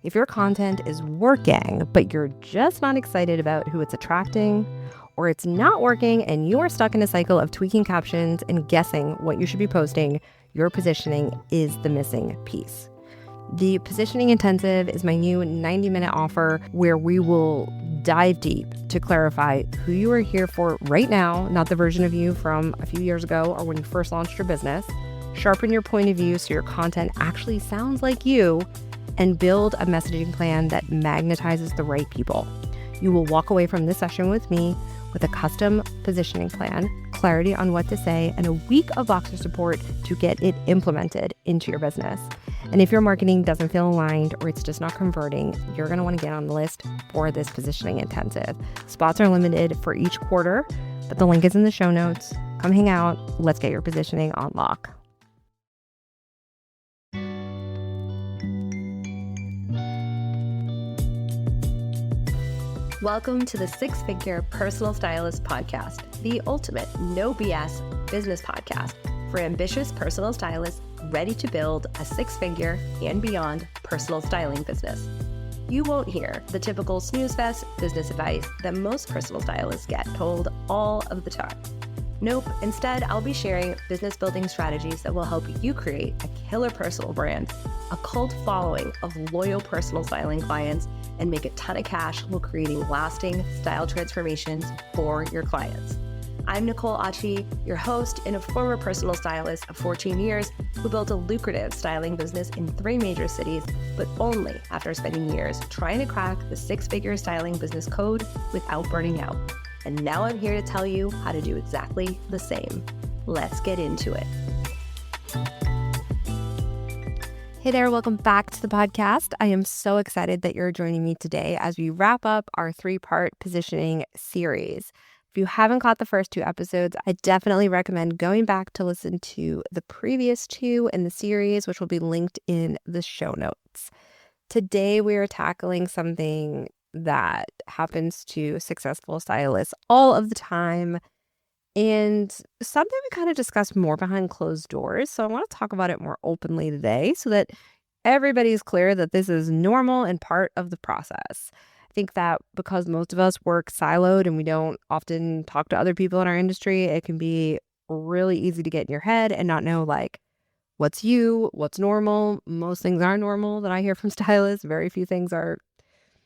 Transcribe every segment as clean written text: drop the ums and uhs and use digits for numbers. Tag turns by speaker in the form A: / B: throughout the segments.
A: If your content is working, but you're just not excited about who it's attracting, or it's not working and you're stuck in a cycle of tweaking captions and guessing what you should be posting, your positioning is the missing piece. The Positioning Intensive is my new 90-minute offer where we will dive deep to clarify who you are here for right now, not the version of you from a few years ago or when you first launched your business, sharpen your point of view so your content actually sounds like you, and build a messaging plan that magnetizes the right people. You will walk away from this session with me with a custom positioning plan, clarity on what to say, and a week of Voxer support to get it implemented into your business. And if your marketing doesn't feel aligned or it's just not converting, you're going to want to get on the list for this Positioning Intensive. Spots are limited for each quarter, but the link is in the show notes. Come hang out. Let's get your positioning on lock. Welcome to the Six Figure Personal Stylist Podcast, the ultimate no BS business podcast for ambitious personal stylists ready to build a six-figure and beyond personal styling business. You won't hear the typical snooze fest business advice that most personal stylists get told all of the time. Nope, instead I'll be sharing business building strategies that will help you create a killer personal brand, a cult following of loyal personal styling clients, and make a ton of cash while creating lasting style transformations for your clients. I'm Nicole Achi, your host and a former personal stylist of 14 years who built a lucrative styling business in 3 major cities, but only after spending years trying to crack the six-figure styling business code without burning out. And now I'm here to tell you how to do exactly the same. Let's get into it. Hey there, welcome back to the podcast. I am so excited that you're joining me today as we wrap up our 3-part positioning series. If you haven't caught the first 2 episodes, I definitely recommend going back to listen to the previous 2 in the series, which will be linked in the show notes. Today, we are tackling something that happens to successful stylists all of the time, and something we kind of discuss more behind closed doors. So I want to talk about it more openly today so that everybody's clear that this is normal and part of the process. I think that because most of us work siloed and we don't often talk to other people in our industry, it can be really easy to get in your head and not know what's what's normal. Most things are normal that I hear from stylists. Very few things are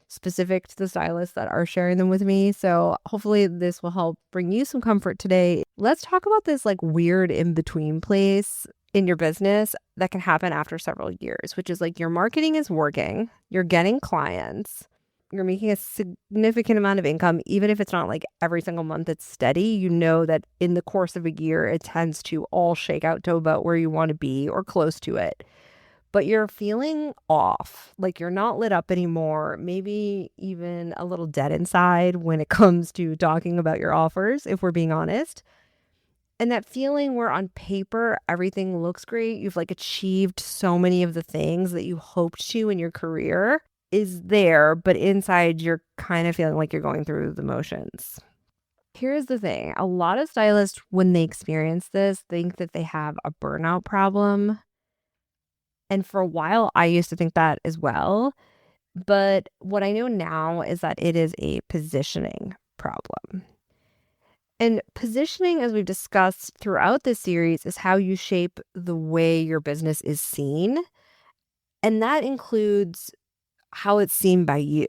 A: specific to the stylists that are sharing them with me. So hopefully this will help bring you some comfort today. Let's talk about this weird in-between place in your business that can happen after several years, which is your marketing is working, you're getting clients, you're making a significant amount of income, even if it's not every single month it's steady. You know that in the course of a year, it tends to all shake out to about where you want to be or close to it. But you're feeling off, you're not lit up anymore, maybe even a little dead inside when it comes to talking about your offers, if we're being honest. And that feeling where on paper, everything looks great, you've achieved so many of the things that you hoped to in your career is there, but inside you're kind of feeling like you're going through the motions. Here's the thing. A lot of stylists, when they experience this, think that they have a burnout problem. And for a while, I used to think that as well. But what I know now is that it is a positioning problem. And positioning, as we've discussed throughout this series, is how you shape the way your business is seen. And that includes how it's seen by you.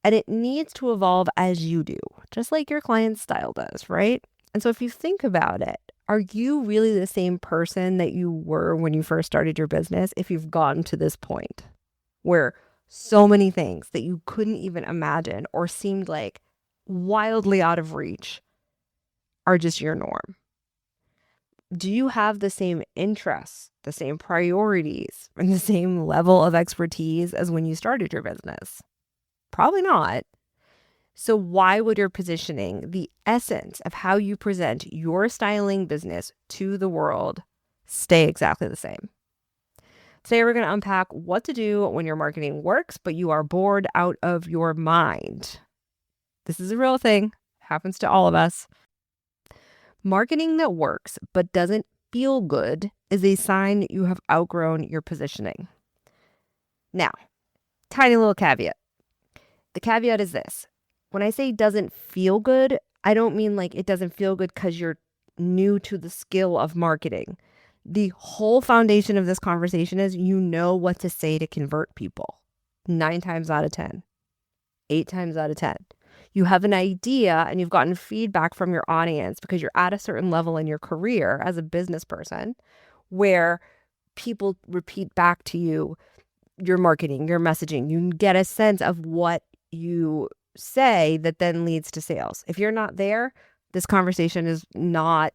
A: And it needs to evolve as you do, just like your client's style does, right? And so if you think about it, are you really the same person that you were when you first started your business if you've gotten to this point where so many things that you couldn't even imagine or seemed wildly out of reach are just your norm? Do you have the same interests, the same priorities, and the same level of expertise as when you started your business? Probably not. So why would your positioning, the essence of how you present your styling business to the world, stay exactly the same? Today, we're going to unpack what to do when your marketing works, but you are bored out of your mind. This is a real thing. Happens to all of us. Marketing that works but doesn't feel good is a sign you have outgrown your positioning. Now, Tiny little caveat. The caveat is this. When I say doesn't feel good, I don't mean like it doesn't feel good because you're new to the skill of marketing. The whole foundation of this conversation is you know what to say to convert people. 9 times out of 10, 8 times out of 10. You have an idea and you've gotten feedback from your audience because you're at a certain level in your career as a business person where people repeat back to you your marketing, your messaging. You get a sense of what you say that then leads to sales. If you're not there, this conversation is not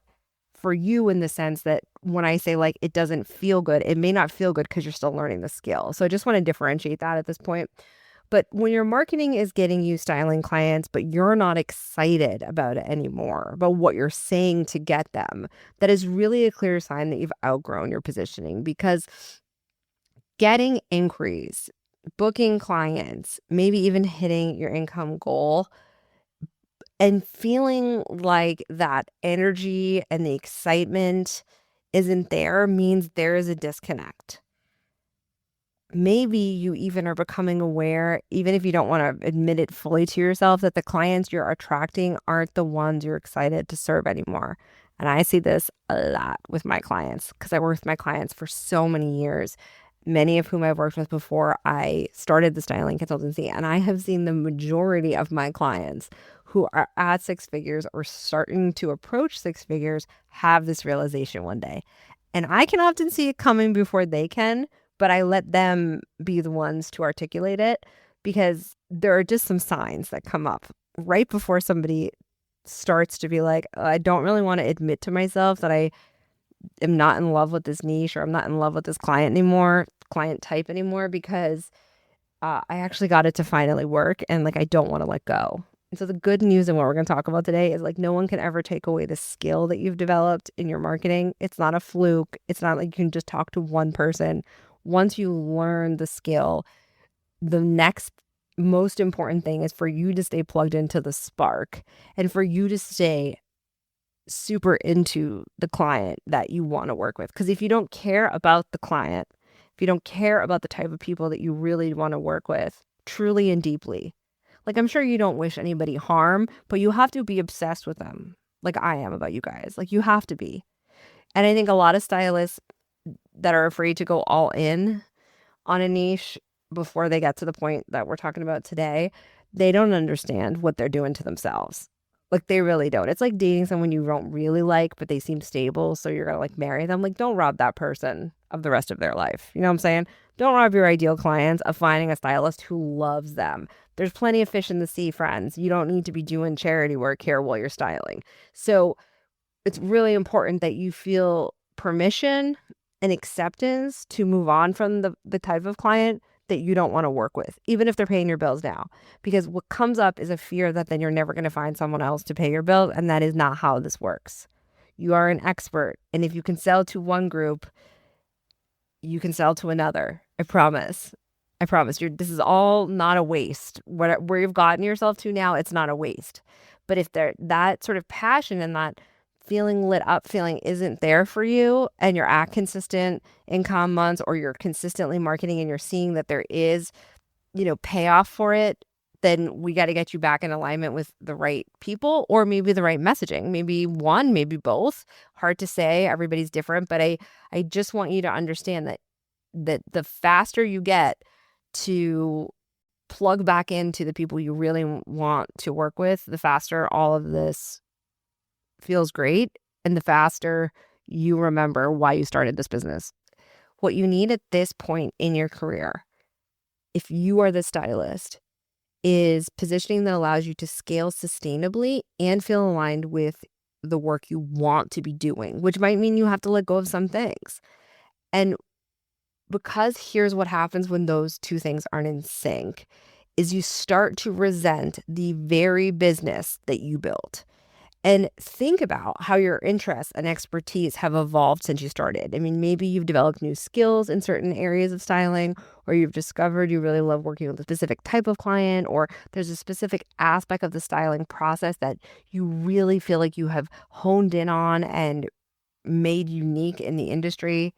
A: for you in the sense that when I say like it doesn't feel good, it may not feel good because you're still learning the skill. So I just want to differentiate that at this point. But when your marketing is getting you styling clients, but you're not excited about it anymore, about what you're saying to get them, that is really a clear sign that you've outgrown your positioning, because getting inquiries, booking clients, maybe even hitting your income goal and feeling like that energy and the excitement isn't there means there is a disconnect. Maybe you even are becoming aware, even if you don't want to admit it fully to yourself, that the clients you're attracting aren't the ones you're excited to serve anymore. And I see this a lot with my clients because I worked with my clients for so many years, many of whom I've worked with before I started the styling consultancy. And I have seen the majority of my clients who are at 6 figures or starting to approach 6 figures have this realization one day. And I can often see it coming before they can, but I let them be the ones to articulate it because there are just some signs that come up right before somebody starts to be like, I don't really want to admit to myself that I am not in love with this niche or I'm not in love with this client type anymore, because I actually got it to finally work and like I don't want to let go. And so the good news and what we're going to talk about today is like no one can ever take away the skill that you've developed in your marketing. It's not a fluke. It's not like you can just talk to one person. Once you learn the skill, the next most important thing is for you to stay plugged into the spark and for you to stay super into the client that you want to work with. Because if you don't care about the client, if you don't care about the type of people that you really want to work with truly and deeply, like I'm sure you don't wish anybody harm, but you have to be obsessed with them like I am about you guys. Like you have to be. And I think a lot of stylists that are afraid to go all in on a niche before they get to the point that we're talking about today, they don't understand what they're doing to themselves. Like they really don't. It's like dating someone you don't really like, but they seem stable. So you're going to like marry them. Like don't rob that person of the rest of their life. You know what I'm saying? Don't rob your ideal clients of finding a stylist who loves them. There's plenty of fish in the sea, friends. You don't need to be doing charity work here while you're styling. So it's really important that you feel permission and acceptance to move on from the type of client that you don't want to work with, even if they're paying your bills now. Because what comes up is a fear that then you're never going to find someone else to pay your bills, and that is not how this works. You are an expert, and if you can sell to one group, you can sell to another. I promise. I promise. This is all not a waste. Where you've gotten yourself to now, it's not a waste. But if that sort of passion and that feeling lit up feeling isn't there for you, and you're at consistent income months, or you're consistently marketing and you're seeing that there is, payoff for it, then we got to get you back in alignment with the right people, or maybe the right messaging. Maybe one, maybe both. Hard to say. Everybody's different. But I just want you to understand that the faster you get to plug back into the people you really want to work with, the faster all of this feels great, and the faster you remember why you started this business. What you need at this point in your career, if you are the stylist, is positioning that allows you to scale sustainably and feel aligned with the work you want to be doing, which might mean you have to let go of some things. And because here's what happens when those two things aren't in sync, is you start to resent the very business that you built. And think about how your interests and expertise have evolved since you started. I mean, maybe you've developed new skills in certain areas of styling, or you've discovered you really love working with a specific type of client, or there's a specific aspect of the styling process that you really feel like you have honed in on and made unique in the industry.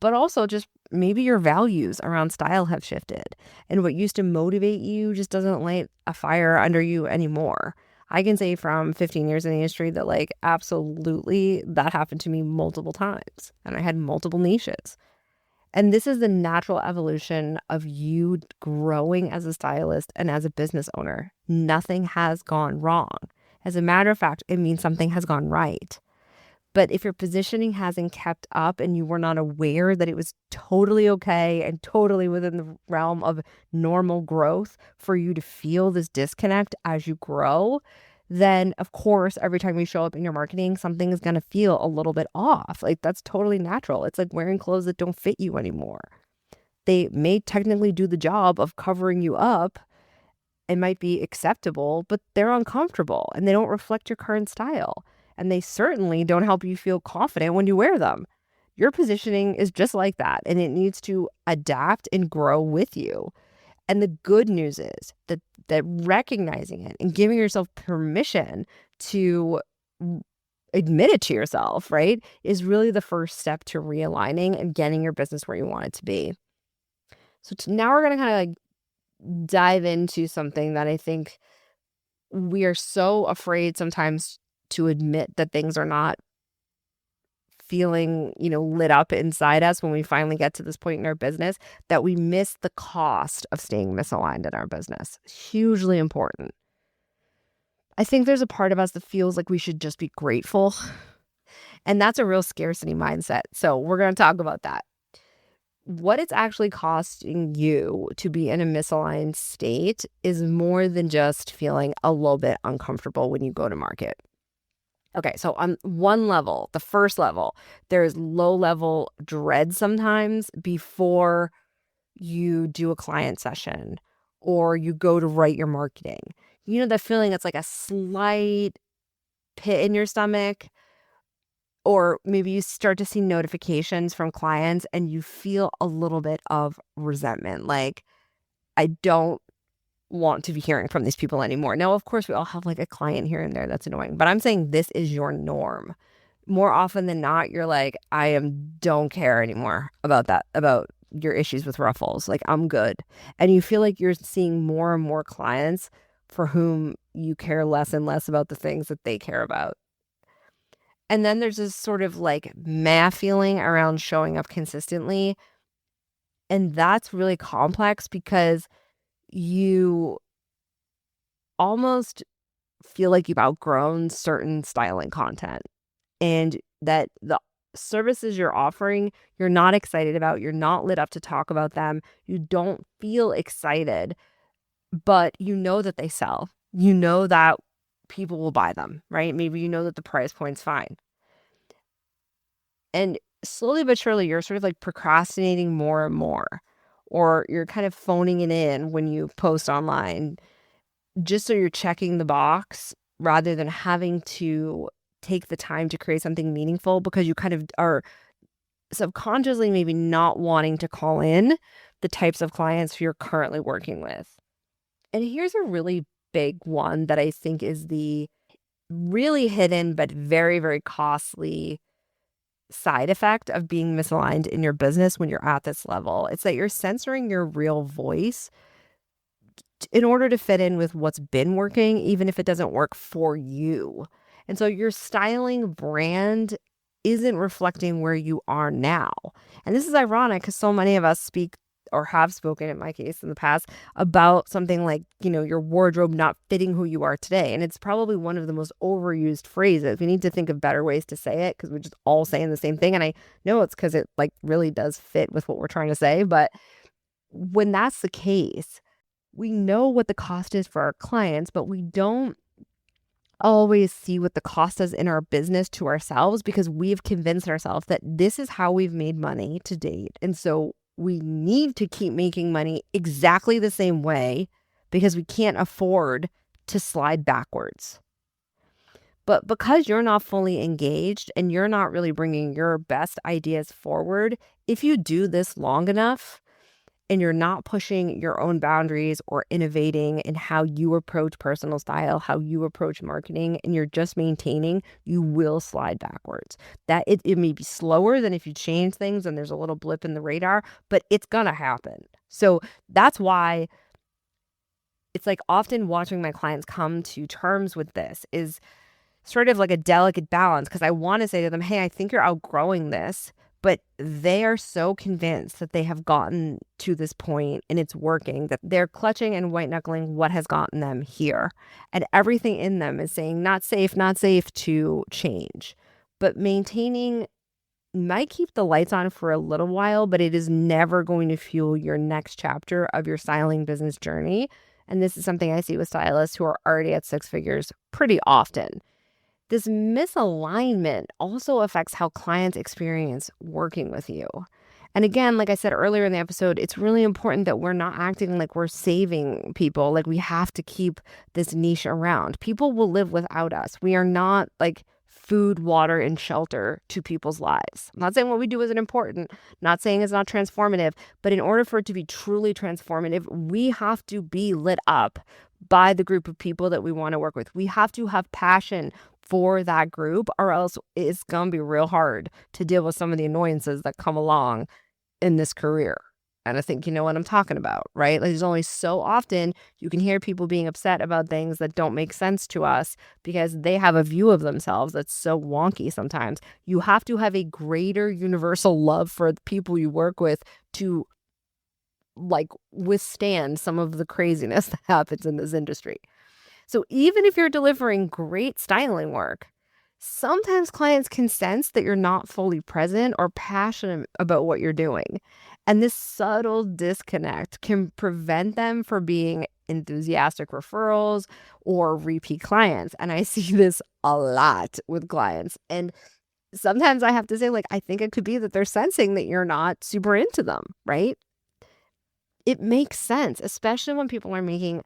A: But also just maybe your values around style have shifted, and what used to motivate you just doesn't light a fire under you anymore. I can say from 15 years in the industry that like absolutely that happened to me multiple times, and I had multiple niches. And this is the natural evolution of you growing as a stylist and as a business owner. Nothing has gone wrong. As a matter of fact, it means something has gone right. But if your positioning hasn't kept up and you were not aware that it was totally okay and totally within the realm of normal growth for you to feel this disconnect as you grow, then of course, every time you show up in your marketing, something is going to feel a little bit off. Like that's totally natural. It's like wearing clothes that don't fit you anymore. They may technically do the job of covering you up and might be acceptable, but they're uncomfortable and they don't reflect your current style. And they certainly don't help you feel confident when you wear them. Your positioning is just like that, and it needs to adapt and grow with you. And the good news is that recognizing it and giving yourself permission to admit it to yourself, right, is really the first step to realigning and getting your business where you want it to be. So now we're going to kind of like dive into something that I think we are so afraid sometimes to admit that things are not feeling, lit up inside us when we finally get to this point in our business, that we miss the cost of staying misaligned in our business. Hugely important. I think there's a part of us that feels like we should just be grateful. And that's a real scarcity mindset. So we're going to talk about that. What it's actually costing you to be in a misaligned state is more than just feeling a little bit uncomfortable when you go to market. Okay, so on one level, the first level, there's low-level dread sometimes before you do a client session or you go to write your marketing. You know that feeling that's like a slight pit in your stomach, or maybe you start to see notifications from clients and you feel a little bit of resentment, like, I don't want to be hearing from these people anymore. Now, of course, we all have like a client here and there that's annoying, but I'm saying this is your norm. More often than not, you're like, don't care anymore about that, about your issues with ruffles. Like, I'm good. And you feel like you're seeing more and more clients for whom you care less and less about the things that they care about. And then there's this sort of like meh feeling around showing up consistently. And that's really complex because you almost feel like you've outgrown certain styling content and that the services you're offering, you're not excited about, you're not lit up to talk about them, you don't feel excited, but you know that they sell. You know that people will buy them, right? Maybe you know that the price point's fine. And slowly but surely, you're sort of like procrastinating more and more, or you're kind of phoning it in when you post online just so you're checking the box rather than having to take the time to create something meaningful, because you kind of are subconsciously maybe not wanting to call in the types of clients you're currently working with. And here's a really big one that I think is the really hidden but very, very costly side effect of being misaligned in your business when you're at this level. It's that you're censoring your real voice in order to fit in with what's been working, even if it doesn't work for you. And so your styling brand isn't reflecting where you are now. And this is ironic because so many of us speak or have spoken, in my case, in the past, about something like, your wardrobe not fitting who you are today. And it's probably one of the most overused phrases. We need to think of better ways to say it because we're just all saying the same thing. And I know it's because it like really does fit with what we're trying to say. But when that's the case, we know what the cost is for our clients, but we don't always see what the cost is in our business to ourselves because we've convinced ourselves that this is how we've made money to date. And so we need to keep making money exactly the same way because we can't afford to slide backwards. But because you're not fully engaged and you're not really bringing your best ideas forward, if you do this long enough, and you're not pushing your own boundaries or innovating in how you approach personal style, how you approach marketing, and you're just maintaining, you will slide backwards. That it may be slower than if you change things and there's a little blip in the radar, but it's gonna happen. So that's why it's like often watching my clients come to terms with this is sort of like a delicate balance, because I want to say to them, hey, I think you're outgrowing this, but they are so convinced that they have gotten to this point and it's working that they're clutching and white knuckling what has gotten them here. And everything in them is saying, not safe to change. But maintaining might keep the lights on for a little while, but it is never going to fuel your next chapter of your styling business journey. And this is something I see with stylists who are already at six figures pretty often. This misalignment also affects how clients experience working with you. And again, like I said earlier in the episode, it's really important that we're not acting like we're saving people, like we have to keep this niche around. People will live without us. We are not like food, water, and shelter to people's lives. I'm not saying what we do isn't important, not saying it's not transformative, but in order for it to be truly transformative, we have to be lit up by the group of people that we want to work with. We have to have passion for that group, or else it's going to be real hard to deal with some of the annoyances that come along in this career. And I think you know what I'm talking about, right? Like, there's only so often you can hear people being upset about things that don't make sense to us because they have a view of themselves that's so wonky sometimes. You have to have a greater universal love for the people you work with to like withstand some of the craziness that happens in this industry. So even if you're delivering great styling work, sometimes clients can sense that you're not fully present or passionate about what you're doing. And this subtle disconnect can prevent them from being enthusiastic referrals or repeat clients. And I see this a lot with clients. And sometimes I have to say, like, I think it could be that they're sensing that you're not super into them, right? It makes sense, especially when people are making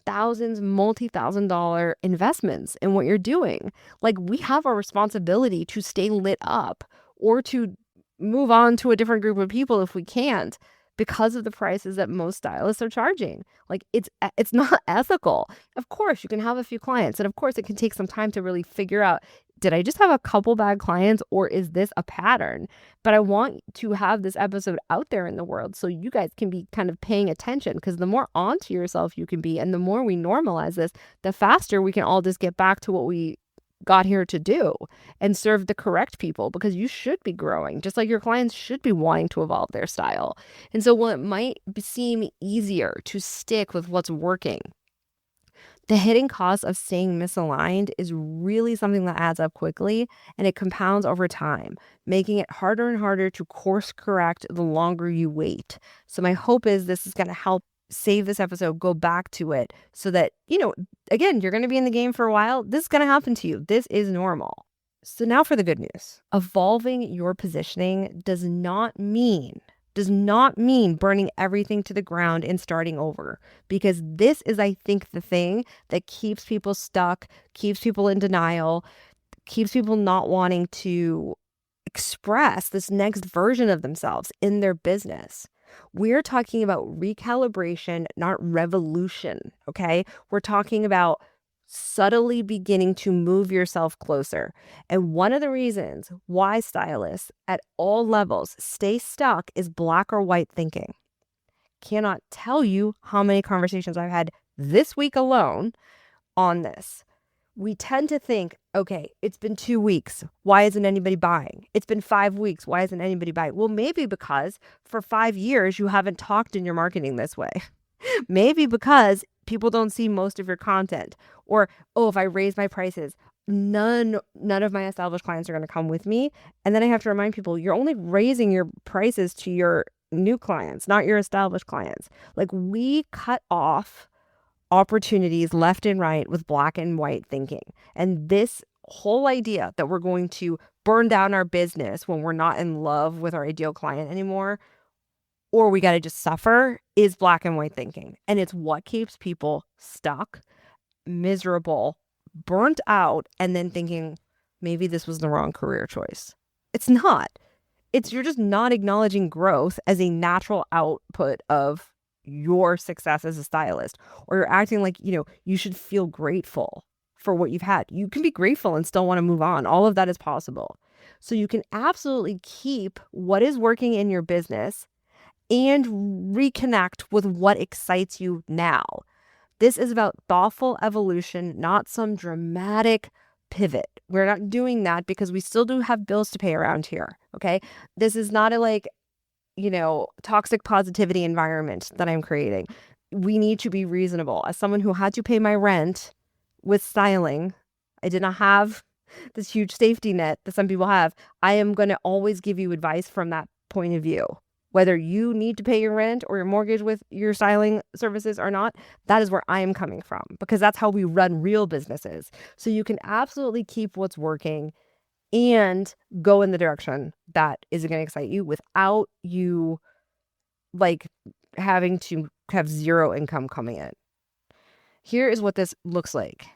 A: thousands, multi-$1,000 investments in what you're doing. Like, we have a responsibility to stay lit up or to move on to a different group of people if we can't, because of the prices that most stylists are charging. Like, it's not ethical. Of course, you can have a few clients, and of course, it can take some time to really figure out, did I just have a couple bad clients or is this a pattern? But I want to have this episode out there in the world so you guys can be kind of paying attention, because the more onto yourself you can be and the more we normalize this, the faster we can all just get back to what we got here to do and serve the correct people, because you should be growing just like your clients should be wanting to evolve their style. And so while it might seem easier to stick with what's working, the hidden cost of staying misaligned is really something that adds up quickly, and it compounds over time, making it harder and harder to course correct the longer you wait. So my hope is this is going to help save this episode, go back to it so that, again, you're going to be in the game for a while. This is going to happen to you. This is normal. So now for the good news. Evolving your positioning does not mean burning everything to the ground and starting over, because this is, I think, the thing that keeps people stuck, keeps people in denial, keeps people not wanting to express this next version of themselves in their business. We're talking about recalibration, not revolution, okay? We're talking about subtly beginning to move yourself closer. And one of the reasons why stylists at all levels stay stuck is black or white thinking. Cannot tell you how many conversations I've had this week alone on this. We tend to think, okay, it's been 2 weeks. Why isn't anybody buying? It's been 5 weeks. Why isn't anybody buying? Well, maybe because for 5 years you haven't talked in your marketing this way. Maybe because people don't see most of your content, or, oh, if I raise my prices, none of my established clients are going to come with me. And then I have to remind people, you're only raising your prices to your new clients, not your established clients. Like, we cut off opportunities left and right with black and white thinking. And this whole idea that we're going to burn down our business when we're not in love with our ideal client anymore, or we got to just suffer, is black and white thinking. And it's what keeps people stuck, miserable, burnt out, and then thinking maybe this was the wrong career choice. It's not. you're just not acknowledging growth as a natural output of your success as a stylist, or you're acting like, you should feel grateful for what you've had. You can be grateful and still want to move on. All of that is possible. So you can absolutely keep what is working in your business and reconnect with what excites you now. This is about thoughtful evolution, not some dramatic pivot. We're not doing that because we still do have bills to pay around here. Okay. This is not a toxic positivity environment that I'm creating. We need to be reasonable. As someone who had to pay my rent with styling, I did not have this huge safety net that some people have. I am going to always give you advice from that point of view. Whether you need to pay your rent or your mortgage with your styling services or not, that is where I am coming from, because that's how we run real businesses. So you can absolutely keep what's working and go in the direction that is going to excite you without you having to have zero income coming in. Here is what this looks like.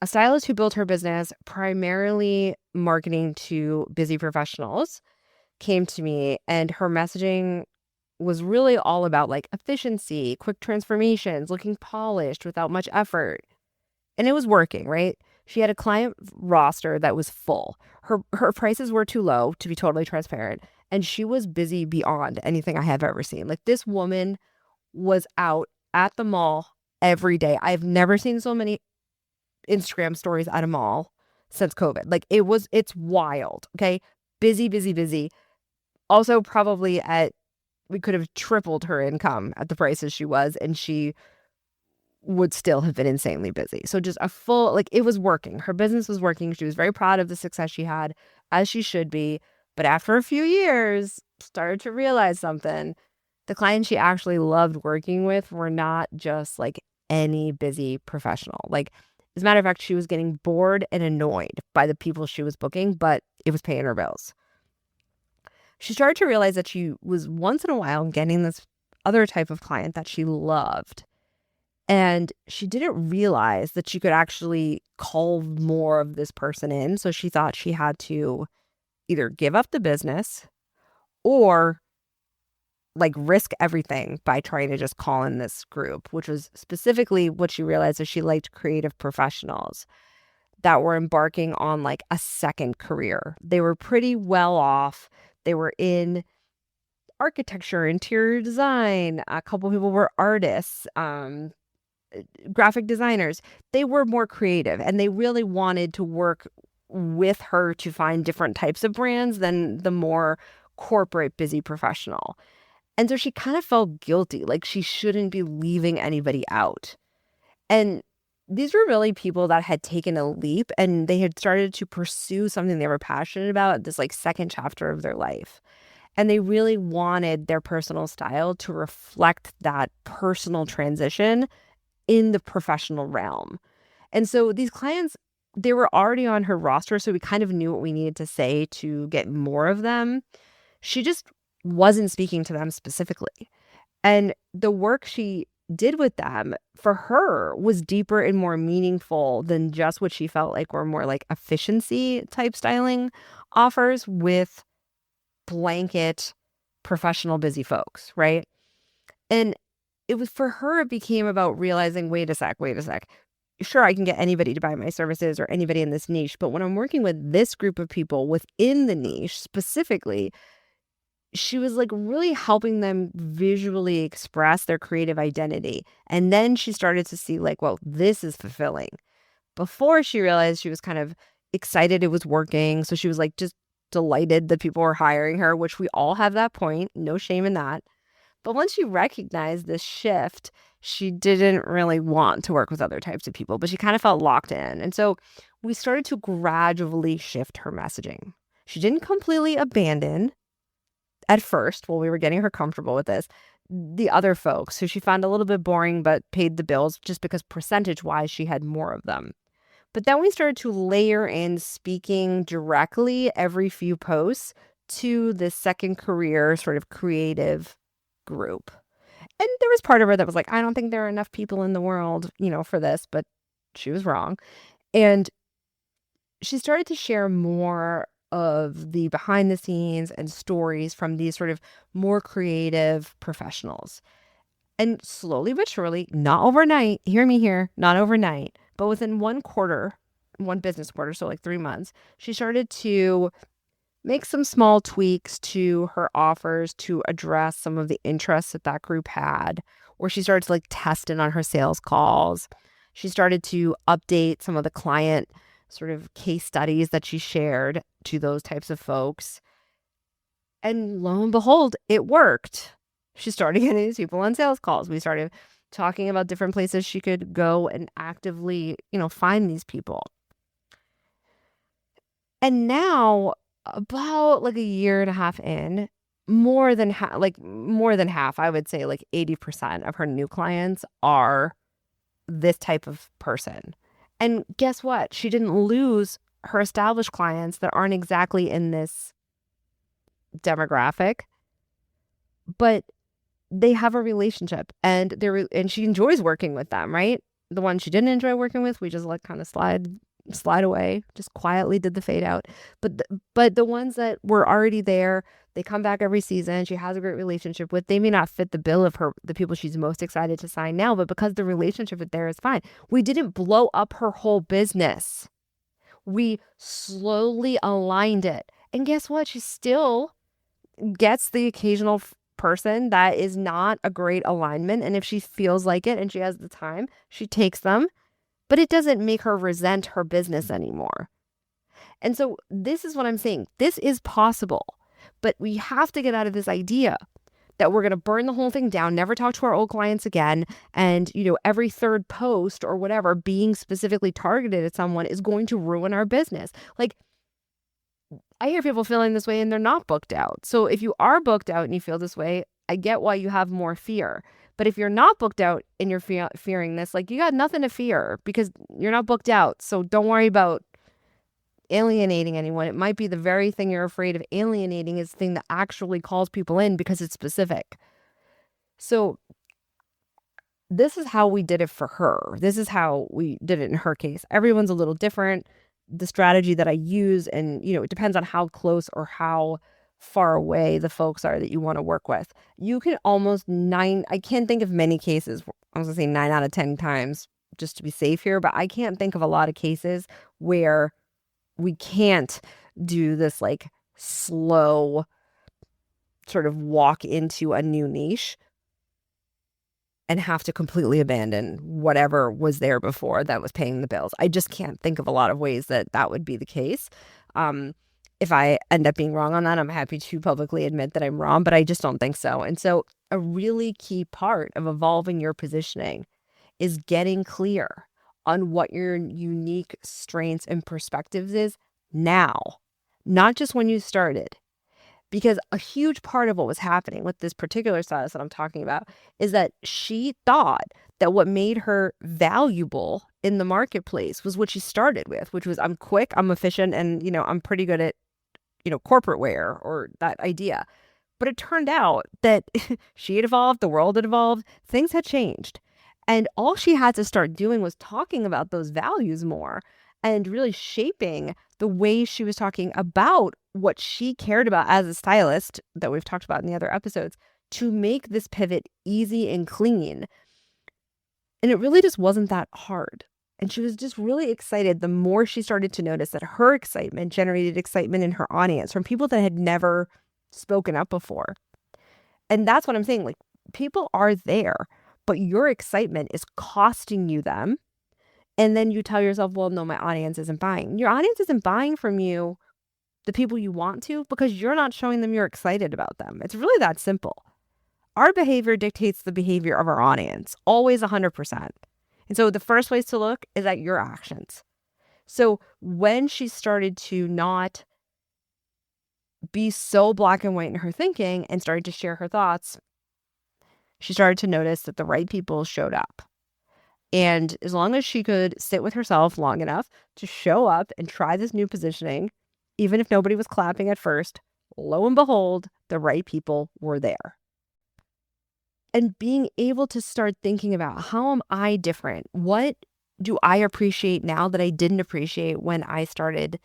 A: A stylist who built her business primarily marketing to busy professionals came to me, and her messaging was really all about efficiency, quick transformations, looking polished without much effort. And it was working, right? She had a client roster that was full. Her prices were too low, to be totally transparent, and she was busy beyond anything I have ever seen. This woman was out at the mall every day. I've never seen so many Instagram stories at a mall since COVID. It's wild, okay? Busy, busy, busy. Also, probably we could have tripled her income at the prices she was, and she would still have been insanely busy. So just a full, it was working. Her business was working. She was very proud of the success she had, as she should be. But after a few years, started to realize something. The clients she actually loved working with were not just any busy professional. As a matter of fact, she was getting bored and annoyed by the people she was booking, but it was paying her bills. She started to realize that she was once in a while getting this other type of client that she loved. And she didn't realize that she could actually call more of this person in. So she thought she had to either give up the business or risk everything by trying to just call in this group, which was specifically what she realized is she liked creative professionals that were embarking on a second career. They were pretty well off. They were in architecture, interior design. A couple people were artists, graphic designers. They were more creative, and they really wanted to work with her to find different types of brands than the more corporate busy professional. And so she kind of felt guilty, she shouldn't be leaving anybody out. And these were really people that had taken a leap, and they had started to pursue something they were passionate about, this second chapter of their life. And they really wanted their personal style to reflect that personal transition in the professional realm. And so these clients, they were already on her roster, so we kind of knew what we needed to say to get more of them. She just wasn't speaking to them specifically. And the work she did with them for her was deeper and more meaningful than just what she felt were more efficiency type styling offers with blanket professional busy folks, right? And it was for her, it became about realizing, wait a sec. Sure, I can get anybody to buy my services or anybody in this niche, but when I'm working with this group of people within the niche specifically, she was really helping them visually express their creative identity. And then she started to see well, this is fulfilling. Before she realized, she was kind of excited it was working. So she was just delighted that people were hiring her, which we all have that point. No shame in that. But once she recognized this shift, she didn't really want to work with other types of people, but she kind of felt locked in. And so we started to gradually shift her messaging. She didn't completely abandon at first, while we were getting her comfortable with this, the other folks who she found a little bit boring but paid the bills just because percentage-wise she had more of them. But then we started to layer in speaking directly every few posts to this second career sort of creative group. And there was part of her that was I don't think there are enough people in the world, for this, but she was wrong. And she started to share more of the behind the scenes and stories from these sort of more creative professionals. And slowly but surely, not overnight, hear me here, not overnight, but within one business quarter, so like 3 months, she started to make some small tweaks to her offers to address some of the interests that group had, or she started to like test it on her sales calls. She started to update some of the client sort of case studies that she shared to those types of folks. And lo and behold, it worked. She started getting these people on sales calls. We started talking about different places she could go and actively, find these people. And now, about like a year and a half in, more than half, I would say like 80% of her new clients are this type of person. And guess what? She didn't lose her established clients that aren't exactly in this demographic, but they have a relationship and and she enjoys working with them, right? The ones she didn't enjoy working with, we just let kind of slide away, just quietly did the fade out. But the ones that were already there, they come back every season. She has a great relationship with. They may not fit the bill of the people she's most excited to sign now, but because the relationship with there is fine. We didn't blow up her whole business. We slowly aligned it. And guess what? She still gets the occasional person that is not a great alignment. And if she feels like it and she has the time, she takes them. But it doesn't make her resent her business anymore. And so this is what I'm saying. This is possible. But we have to get out of this idea that we're going to burn the whole thing down, never talk to our old clients again. And, every third post or whatever being specifically targeted at someone is going to ruin our business. Like, I hear people feeling this way and they're not booked out. So if you are booked out and you feel this way, I get why you have more fear. But if you're not booked out and you're fearing this, like, you got nothing to fear because you're not booked out. So don't worry about alienating anyone. It might be the very thing you're afraid of alienating is the thing that actually calls people in because it's specific. So this is how we did it for her. This is how we did it in her case. Everyone's a little different. The strategy that I use, and it depends on how close or how far away the folks are that you want to work with. You can I can't think of many cases. I was gonna say 9 out of 10 times just to be safe here, but I can't think of a lot of cases where we can't do this like slow sort of walk into a new niche and have to completely abandon whatever was there before that was paying the bills. I just can't think of a lot of ways that would be the case. If I end up being wrong on that, I'm happy to publicly admit that I'm wrong, but I just don't think so. And so a really key part of evolving your positioning is getting clear on what your unique strengths and perspectives is now, not just when you started. Because a huge part of what was happening with this particular stylist that I'm talking about is that she thought that what made her valuable in the marketplace was what she started with, which was I'm quick, I'm efficient, and, I'm pretty good at, corporate wear or that idea. But it turned out that she had evolved, the world had evolved, things had changed. And all she had to start doing was talking about those values more and really shaping the way she was talking about what she cared about as a stylist that we've talked about in the other episodes to make this pivot easy and clean. And it really just wasn't that hard. And she was just really excited the more she started to notice that her excitement generated excitement in her audience from people that had never spoken up before. And that's what I'm saying. Like, people are there, but your excitement is costing you them. And then you tell yourself, well, no, my audience isn't buying. Your audience isn't buying from you, the people you want to, because you're not showing them you're excited about them. It's really that simple. Our behavior dictates the behavior of our audience, always 100%. And so the first place to look is at your actions. So when she started to not be so black and white in her thinking and started to share her thoughts, she started to notice that the right people showed up. And as long as she could sit with herself long enough to show up and try this new positioning, even if nobody was clapping at first, lo and behold, the right people were there. And being able to start thinking about, how am I different? What do I appreciate now that I didn't appreciate when I started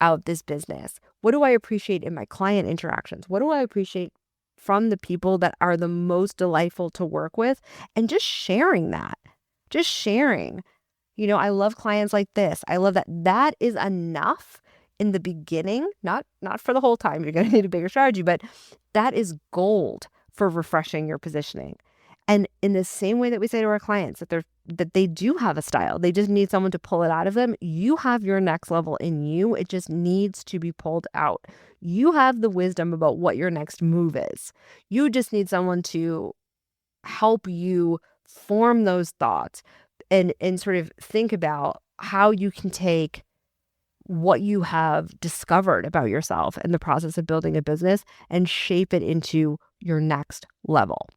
A: out this business? What do I appreciate in my client interactions? What do I appreciate from the people that are the most delightful to work with? And just sharing that, just sharing. I love clients like this. I love that. That is enough in the beginning, not for the whole time. You're going to need a bigger strategy, but that is gold for refreshing your positioning. And in the same way that we say to our clients that they do have a style, they just need someone to pull it out of them. You have your next level in you. It just needs to be pulled out. You have the wisdom about what your next move is. You just need someone to help you form those thoughts and sort of think about how you can take what you have discovered about yourself in the process of building a business and shape it into your next level.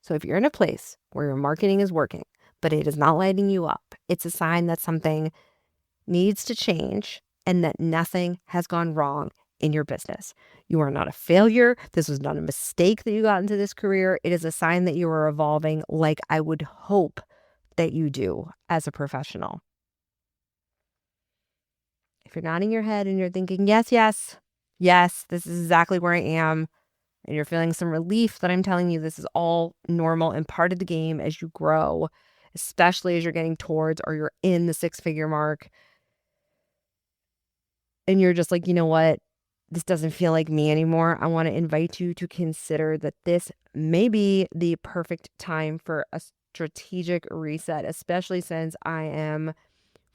A: So if you're in a place where your marketing is working, but it is not lighting you up, it's a sign that something needs to change and that nothing has gone wrong in your business. You are not a failure. This was not a mistake that you got into this career. It is a sign that you are evolving like I would hope that you do as a professional. If you're nodding your head and you're thinking, yes, this is exactly where I am, and you're feeling some relief that I'm telling you this is all normal and part of the game as you grow, especially as you're getting towards or you're in the 6-figure mark, and you're just like, you know what? This doesn't feel like me anymore. I want to invite you to consider that this may be the perfect time for a strategic reset, especially since I am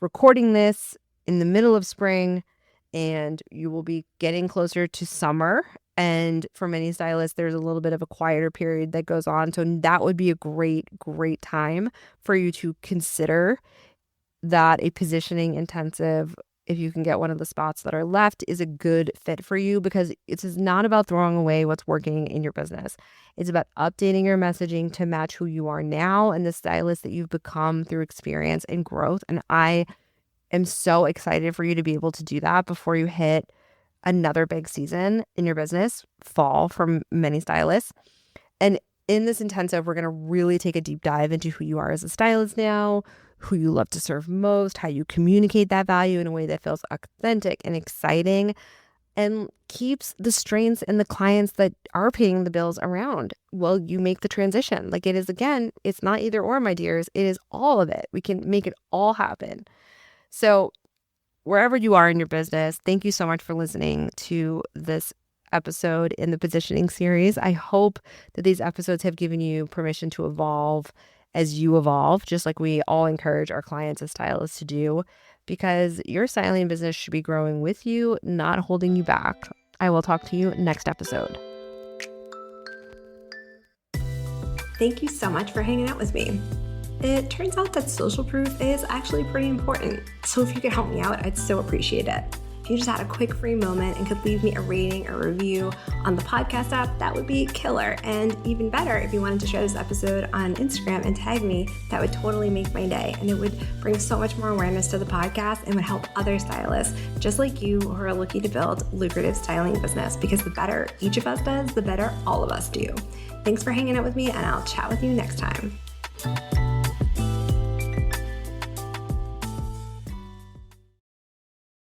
A: recording this in the middle of spring and you will be getting closer to summer. And for many stylists, there's a little bit of a quieter period that goes on. So that would be a great time for you to consider that a positioning intensive, if you can get one of the spots that are left, is a good fit for you, because it is not about throwing away what's working in your business. It's about updating your messaging to match who you are now and the stylist that you've become through experience and growth. And I am so excited for you to be able to do that before you hit another big season in your business, fall for many stylists. And in this intensive, we're going to really take a deep dive into who you are as a stylist now, who you love to serve most, how you communicate that value in a way that feels authentic and exciting and keeps the strains and the clients that are paying the bills around while you make the transition. Like it is, again, it's not either or, my dears. It is all of it. We can make it all happen. So wherever you are in your business, thank you so much for listening to this episode in the positioning series. I hope that these episodes have given you permission to evolve as you evolve, just like we all encourage our clients as stylists to do, because your styling business should be growing with you, not holding you back. I will talk to you next episode.
B: Thank you so much for hanging out with me. It turns out that social proof is actually pretty important. So if you could help me out, I'd so appreciate it. If you just had a quick free moment and could leave me a rating or review on the podcast app, that would be killer. And even better, if you wanted to share this episode on Instagram and tag me, that would totally make my day. And it would bring so much more awareness to the podcast and would help other stylists just like you who are looking to build lucrative styling business, because the better each of us does, the better all of us do. Thanks for hanging out with me, and I'll chat with you next time.